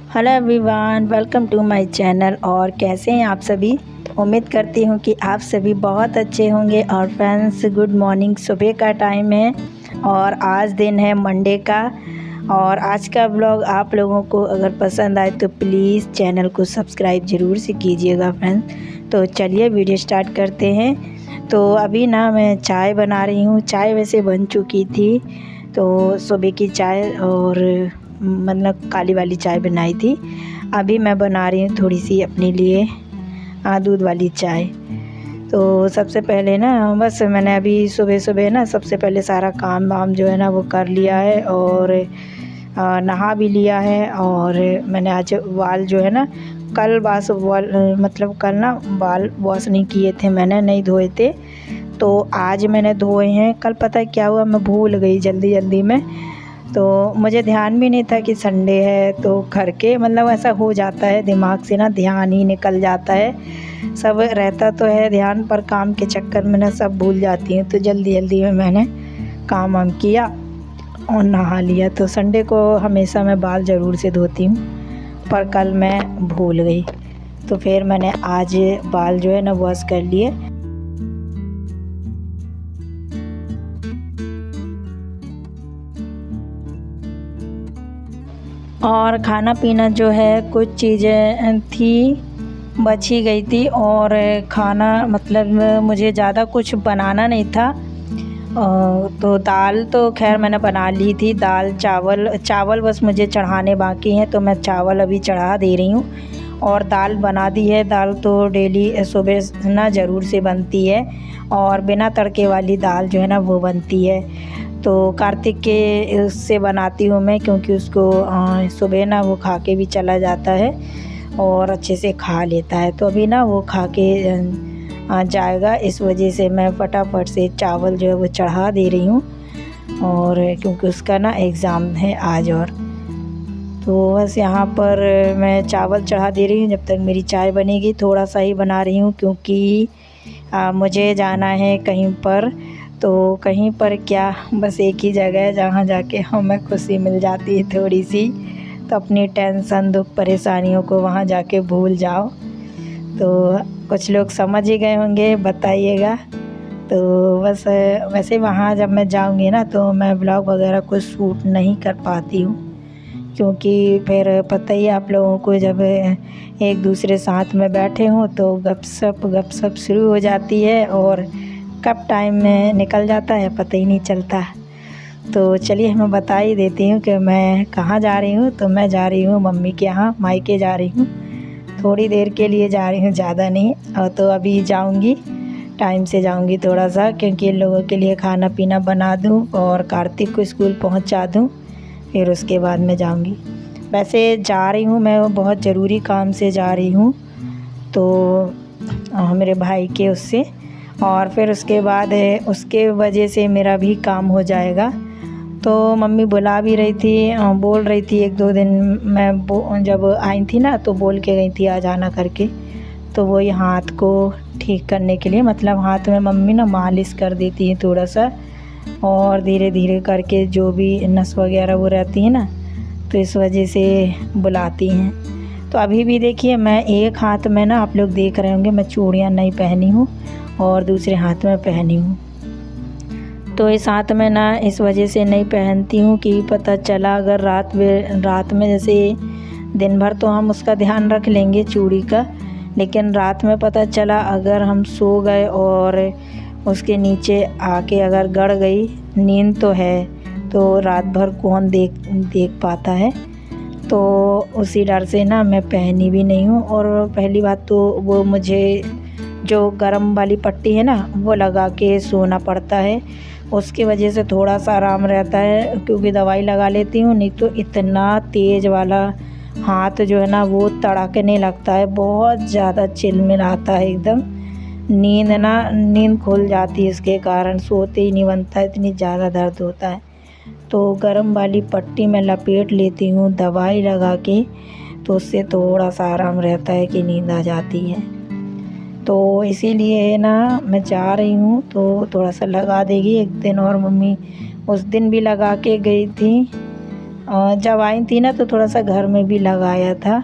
Hello everyone, welcome to my channel. और कैसे हैं आप सभी। उम्मीद करती हूँ कि आप सभी बहुत अच्छे होंगे। और फ्रेंड्स, गुड मॉर्निंग। सुबह का टाइम है और आज दिन है मंडे का। और आज का ब्लॉग आप लोगों को अगर पसंद आए तो प्लीज़ चैनल को सब्सक्राइब ज़रूर से कीजिएगा फ्रेंड्स। तो चलिए वीडियो स्टार्ट करते हैं। तो अभी ना मैं चाय बना रही हूँ। चाय वैसे बन चुकी थी, तो सुबह की चाय और मतलब काली वाली चाय बनाई थी। अभी मैं बना रही हूँ थोड़ी सी अपने लिए दूध वाली चाय। तो सबसे पहले ना बस मैंने अभी सुबह सुबह ना सबसे पहले सारा काम वाम जो है ना वो कर लिया है और नहा भी लिया है। और मैंने आज बाल जो है ना कल मतलब कल ना बाल वॉश नहीं किए थे, मैंने नहीं धोए थे, तो आज मैंने धोए हैं। कल पता है क्या हुआ, मैं भूल गई जल्दी जल्दी में, तो मुझे ध्यान भी नहीं था कि संडे है। तो घर के मतलब ऐसा हो जाता है, दिमाग से ना ध्यान ही निकल जाता है। सब रहता तो है ध्यान, पर काम के चक्कर में ना सब भूल जाती हूँ। तो जल्दी जल्दी में मैंने काम वाम किया और नहा लिया। तो संडे को हमेशा मैं बाल ज़रूर से धोती हूँ, पर कल मैं भूल गई। तो फिर मैंने आज बाल जो है ना वॉश कर लिए। और खाना पीना जो है कुछ चीज़ें थी बची गई थी। और खाना मतलब मुझे ज़्यादा कुछ बनाना नहीं था। तो दाल तो खैर मैंने बना ली थी। दाल चावल बस मुझे चढ़ाने बाकी हैं, तो मैं चावल अभी चढ़ा दे रही हूँ। और दाल बना दी है। दाल तो डेली सुबह ना ज़रूर से बनती है, और बिना तड़के वाली दाल जो है ना वो बनती है। तो कार्तिक के उससे बनाती हूँ मैं, क्योंकि उसको सुबह ना वो खा के भी चला जाता है और अच्छे से खा लेता है। तो अभी ना वो खा के जाएगा, इस वजह से मैं फटाफट से चावल जो है वो चढ़ा दे रही हूँ। और क्योंकि उसका ना एग्ज़ाम है आज। और तो बस यहाँ पर मैं चावल चढ़ा दे रही हूँ जब तक मेरी चाय बनेगी। थोड़ा सा ही बना रही हूँ क्योंकि मुझे जाना है कहीं पर। तो कहीं पर क्या, बस एक ही जगह है जहाँ जाके हमें खुशी मिल जाती है थोड़ी सी। तो अपनी टेंशन दुख परेशानियों को वहाँ जाके भूल जाओ। तो कुछ लोग समझ ही गए होंगे, बताइएगा। तो बस वैसे वहाँ जब मैं जाऊँगी ना तो मैं ब्लॉग वगैरह कुछ शूट नहीं कर पाती हूँ, क्योंकि फिर पता ही आप लोगों को, जब एक दूसरे साथ में बैठे हों तो गपशप शुरू हो जाती है और कब टाइम में निकल जाता है पता ही नहीं चलता। तो चलिए मैं बता ही देती हूँ कि मैं कहाँ जा रही हूँ। तो मैं जा रही हूँ मम्मी के यहाँ, मायके जा रही हूँ। थोड़ी देर के लिए जा रही हूँ, ज़्यादा नहीं। और तो अभी जाऊँगी, टाइम से जाऊँगी थोड़ा सा, क्योंकि इन लोगों के लिए खाना पीना बना दूँ और कार्तिक को स्कूल पहुँचा दूँ, फिर उसके बाद मैं जाऊँगी। वैसे जा रही हूँ मैं बहुत ज़रूरी काम से जा रही हूँ, तो मेरे भाई के उससे। और फिर उसके बाद उसके वजह से मेरा भी काम हो जाएगा। तो मम्मी बुला भी रही थी, बोल रही थी एक दो दिन मैं जब आई थी ना तो बोल के गई थी आ जाना करके। तो वही हाथ को ठीक करने के लिए, मतलब हाथ में मम्मी ना मालिश कर देती है थोड़ा सा, और धीरे धीरे करके जो भी नस वगैरह वो रहती है ना, तो इस वजह से बुलाती हैं। तो अभी भी देखिए मैं एक हाथ में ना, आप लोग देख रहे होंगे मैं चूड़ियाँ नहीं पहनी हूँ और दूसरे हाथ में पहनी हूँ। तो इस हाथ में ना इस वजह से नहीं पहनती हूँ कि पता चला अगर रात में जैसे दिन भर तो हम उसका ध्यान रख लेंगे चूड़ी का, लेकिन रात में पता चला अगर हम सो गए और उसके नीचे आके अगर गड़ गई, नींद तो है तो रात भर कौन देख पाता है। तो उसी डर से ना मैं पहनी भी नहीं हूँ। और पहली बात तो वो मुझे जो गरम वाली पट्टी है ना वो लगा के सोना पड़ता है, उसकी वजह से थोड़ा सा आराम रहता है, क्योंकि दवाई लगा लेती हूँ। नहीं तो इतना तेज़ वाला हाथ जो है ना वो तड़कने लगता है, बहुत ज़्यादा चिलमिल आता है एकदम। नींद खुल जाती है, इसके कारण सोते ही नहीं बनता, इतनी ज़्यादा दर्द होता है। तो गरम वाली पट्टी में लपेट लेती हूँ दवाई लगा के, तो उससे थोड़ा सा आराम रहता है कि नींद आ जाती है। तो इसीलिए ना मैं जा रही हूँ, तो थोड़ा सा लगा देगी एक दिन। और मम्मी उस दिन भी लगा के गई थी, जब आई थी ना तो थोड़ा सा घर में भी लगाया था,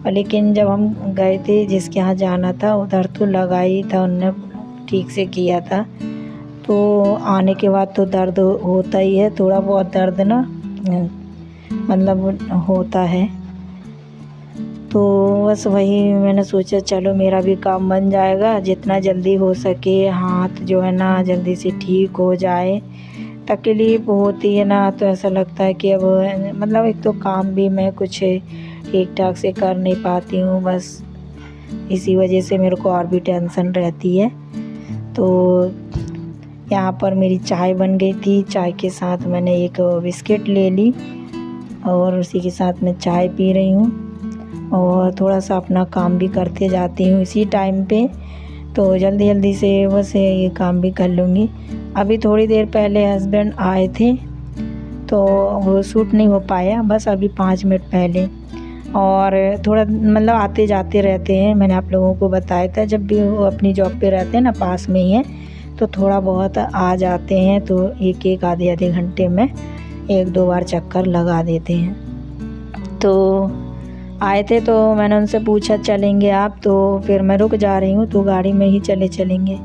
लेकिन जब हम गए थे जिसके यहाँ जाना था उधर तो लगाई था, उनने ठीक से किया था। तो आने के बाद तो दर्द होता ही है, थोड़ा बहुत दर्द ना मतलब होता है। तो बस वही मैंने सोचा चलो मेरा भी काम बन जाएगा, जितना जल्दी हो सके हाथ जो है ना जल्दी से ठीक हो जाए। तकलीफ़ होती है ना तो ऐसा लगता है कि अब मतलब एक तो काम भी मैं कुछ ठीक ठाक से कर नहीं पाती हूँ, बस इसी वजह से मेरे को और भी टेंशन रहती है। तो यहाँ पर मेरी चाय बन गई थी, चाय के साथ मैंने एक बिस्किट ले ली और उसी के साथ मैं चाय पी रही हूँ और थोड़ा सा अपना काम भी करते जाती हूँ इसी टाइम पे, तो जल्दी जल्दी से बस ये काम भी कर लूँगी। अभी थोड़ी देर पहले हस्बैंड आए थे तो वो शूट नहीं हो पाया, बस अभी 5 मिनट पहले। और थोड़ा मतलब आते जाते रहते हैं, मैंने आप लोगों को बताया था जब भी वो अपनी जॉब पे रहते हैं ना पास में ही है तो थोड़ा बहुत आ जाते हैं, तो एक आधे घंटे में 1-2 बार चक्कर लगा देते हैं। तो आए थे तो मैंने उनसे पूछा चलेंगे आप, तो फिर मैं रुक जा रही हूँ तो गाड़ी में ही चलेंगे,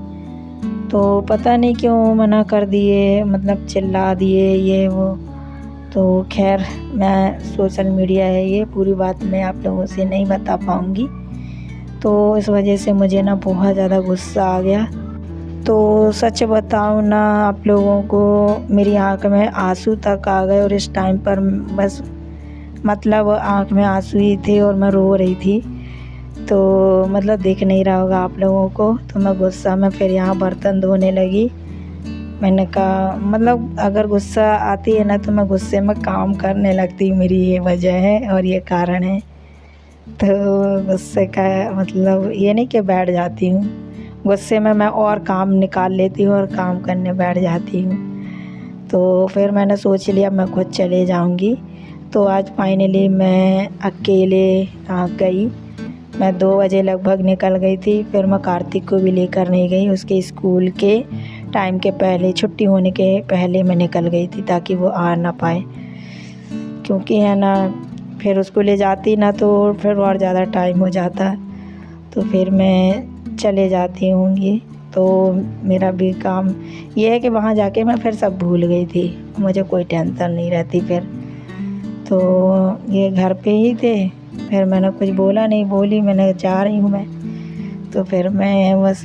तो पता नहीं क्यों मना कर दिए, मतलब चिल्ला दिए ये वो। तो खैर मैं सोशल मीडिया है ये, पूरी बात मैं आप लोगों से नहीं बता पाऊँगी, तो इस वजह से मुझे ना बहुत ज़्यादा गुस्सा आ गया। तो सच बताऊँ ना आप लोगों को, मेरी आँख में आंसू तक आ गए और इस टाइम पर बस मतलब आँख में आंसू ही थे और मैं रो रही थी। तो मतलब दिख नहीं रहा होगा आप लोगों को, तो मैं गुस्सा में फिर यहाँ बर्तन धोने लगी। मैंने कहा मतलब अगर गुस्सा आती है ना तो मैं गुस्से में काम करने लगती, मेरी ये वजह है और ये कारण है। तो गुस्से का मतलब ये नहीं कि बैठ जाती हूँ, गुस्से में मैं और काम निकाल लेती हूँ और काम करने बैठ जाती हूँ। तो फिर मैंने सोच लिया मैं खुद चले जाऊँगी। तो आज फाइनली मैं अकेले गई, मैं 2 बजे लगभग निकल गई थी। फिर मैं कार्तिक को भी लेकर नहीं गई, उसके स्कूल के टाइम के पहले, छुट्टी होने के पहले मैं निकल गई थी ताकि वो आ ना पाए, क्योंकि है ना फिर उसको ले जाती ना तो फिर और ज़्यादा टाइम हो जाता, तो फिर मैं चले जाती होंगी। तो मेरा भी काम ये है कि वहाँ जाके मैं फिर सब भूल गई थी, मुझे कोई टेंशन नहीं रहती फिर। तो ये घर पे ही थे, फिर मैंने कुछ बोला नहीं, बोली मैंने जा रही हूँ मैं। तो फिर मैं बस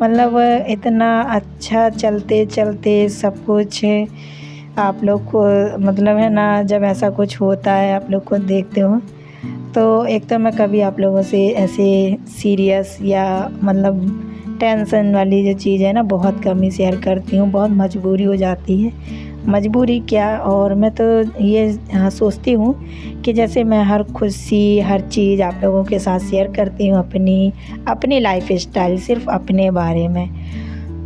मतलब इतना अच्छा चलते चलते सब कुछ आप लोग को मतलब है ना जब ऐसा कुछ होता है आप लोग को देखते हो, तो एक तो मैं कभी आप लोगों से ऐसे सीरियस या मतलब टेंशन वाली जो चीज़ है ना बहुत कम ही शेयर करती हूँ, बहुत मजबूरी हो जाती है, मजबूरी क्या। और मैं तो ये सोचती हूँ कि जैसे मैं हर खुशी हर चीज़ आप लोगों के साथ शेयर करती हूँ, अपनी लाइफ स्टाइल सिर्फ अपने बारे में,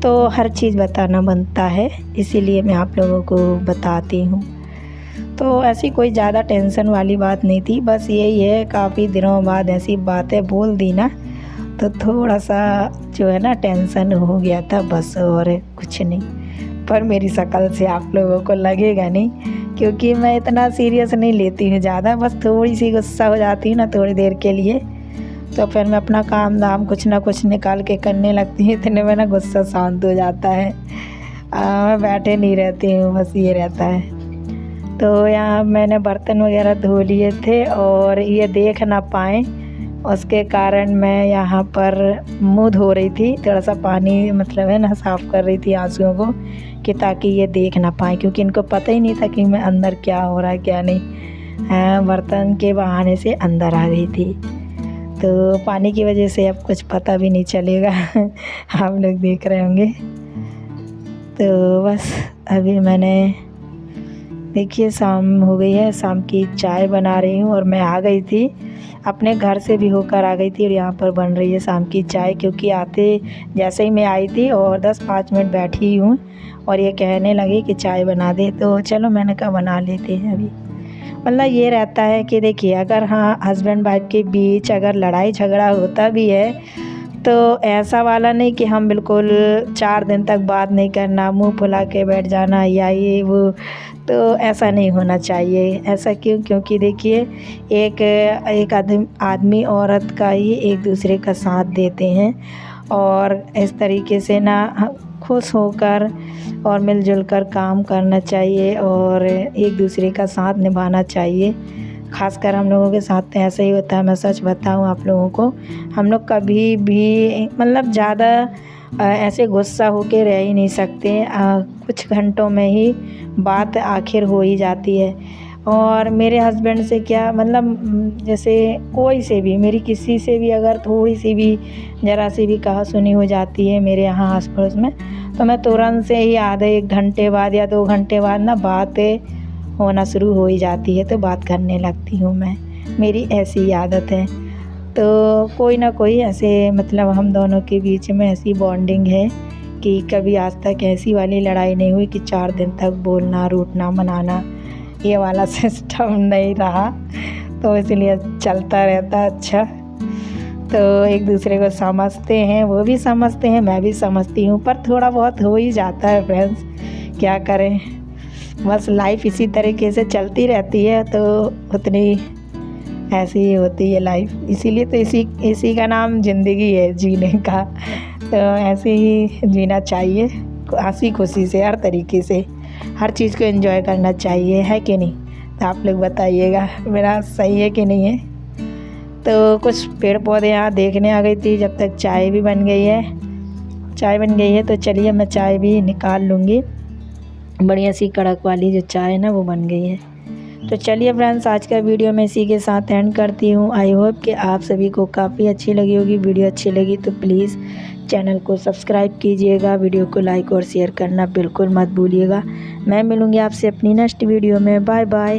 तो हर चीज़ बताना बनता है, इसीलिए मैं आप लोगों को बताती हूँ। तो ऐसी कोई ज़्यादा टेंशन वाली बात नहीं थी, बस यही है काफ़ी दिनों बाद ऐसी बातें बोल दी ना तो थोड़ा सा जो है ना टेंशन हो गया था बस, और कुछ नहीं। पर मेरी शक्ल से आप लोगों को लगेगा नहीं, क्योंकि मैं इतना सीरियस नहीं लेती हूँ ज़्यादा, बस थोड़ी सी गुस्सा हो जाती हूँ ना थोड़ी देर के लिए, तो फिर मैं अपना काम धाम कुछ ना कुछ निकाल के करने लगती हूँ, इतने में ना गुस्सा शांत हो जाता है। मैं बैठे नहीं रहती हूँ, बस ये रहता है। तो यहाँ मैंने बर्तन वगैरह धो लिए थे और ये देख ना पाएँ उसके कारण मैं यहाँ पर मुँह धो रही थी, थोड़ा सा पानी मतलब है ना साफ़ कर रही थी आंसुओं को, कि ताकि ये देख ना पाए, क्योंकि इनको पता ही नहीं था कि मैं अंदर क्या हो रहा है क्या नहीं। बर्तन के बहाने से अंदर आ गई थी, तो पानी की वजह से अब कुछ पता भी नहीं चलेगा आप लोग देख रहे होंगे। तो बस अभी मैंने देखिए शाम हो गई है, शाम की चाय बना रही हूँ और मैं आ गई थी अपने घर से भी होकर आ गई थी और यहाँ पर बन रही है शाम की चाय, क्योंकि आते जैसे ही मैं आई थी और 10-5 मिनट बैठी हूँ और ये कहने लगी कि चाय बना दे, तो चलो मैंने कहा बना लेते हैं अभी। मतलब ये रहता है कि देखिए अगर हाँ हस्बैंड वाइफ के बीच अगर लड़ाई झगड़ा होता भी है तो ऐसा वाला नहीं कि हम बिल्कुल 4 दिन तक बात नहीं करना, मुंह फुला के बैठ जाना या ये वो, तो ऐसा नहीं होना चाहिए। ऐसा क्यों? क्योंकि देखिए एक आदमी औरत का ही एक दूसरे का साथ देते हैं और इस तरीके से ना खुश होकर और मिलजुल कर काम करना चाहिए और एक दूसरे का साथ निभाना चाहिए। ख़ासकर हम लोगों के साथ तो ऐसा ही होता है। मैं सच बताऊँ आप लोगों को, हम लोग कभी भी मतलब ज़्यादा ऐसे गुस्सा होके रह ही नहीं सकते। कुछ घंटों में ही बात आखिर हो ही जाती है। और मेरे हस्बैंड से क्या मतलब जैसे कोई से भी, मेरी किसी से भी अगर थोड़ी सी भी ज़रा सी भी कहा सुनी हो जाती है मेरे यहाँ आस पड़ोस में, तो मैं तुरंत से ही आधे 1 घंटे बाद या 2 घंटे बाद ना बातें होना शुरू हो ही जाती है, तो बात करने लगती हूँ मैं। मेरी ऐसी आदत है। तो कोई ना कोई ऐसे मतलब हम दोनों के बीच में ऐसी बॉन्डिंग है कि कभी आज तक ऐसी वाली लड़ाई नहीं हुई कि 4 दिन तक बोलना, रूठना, मनाना, ये वाला सिस्टम नहीं रहा। तो इसलिए चलता रहता अच्छा। तो एक दूसरे को समझते हैं, वो भी समझते हैं, मैं भी समझती हूँ, पर थोड़ा बहुत हो ही जाता है फ्रेंड्स, क्या करें। बस लाइफ इसी तरीके से चलती रहती है, तो उतनी ऐसी ही होती है लाइफ। इसीलिए तो इसी का नाम ज़िंदगी है, जीने का। तो ऐसे ही जीना चाहिए, हँसी खुशी से, हर तरीके से हर चीज़ को एंजॉय करना चाहिए, है कि नहीं? तो आप लोग बताइएगा मेरा सही है कि नहीं है। तो कुछ पेड़ पौधे यहाँ देखने आ गई थी, जब तक चाय भी बन गई है। चाय बन गई है तो चलिए मैं चाय भी निकाल लूँगी। बढ़िया सी कड़क वाली जो चाय है ना, वो बन गई है। तो चलिए फ्रेंड्स, आज का वीडियो मैं इसी के साथ एंड करती हूँ। आई होप कि आप सभी को काफ़ी अच्छी लगी होगी। वीडियो अच्छी लगी तो प्लीज़ चैनल को सब्सक्राइब कीजिएगा, वीडियो को लाइक और शेयर करना बिल्कुल मत भूलिएगा। मैं मिलूँगी आपसे अपनी नेक्स्ट वीडियो में। Bye bye.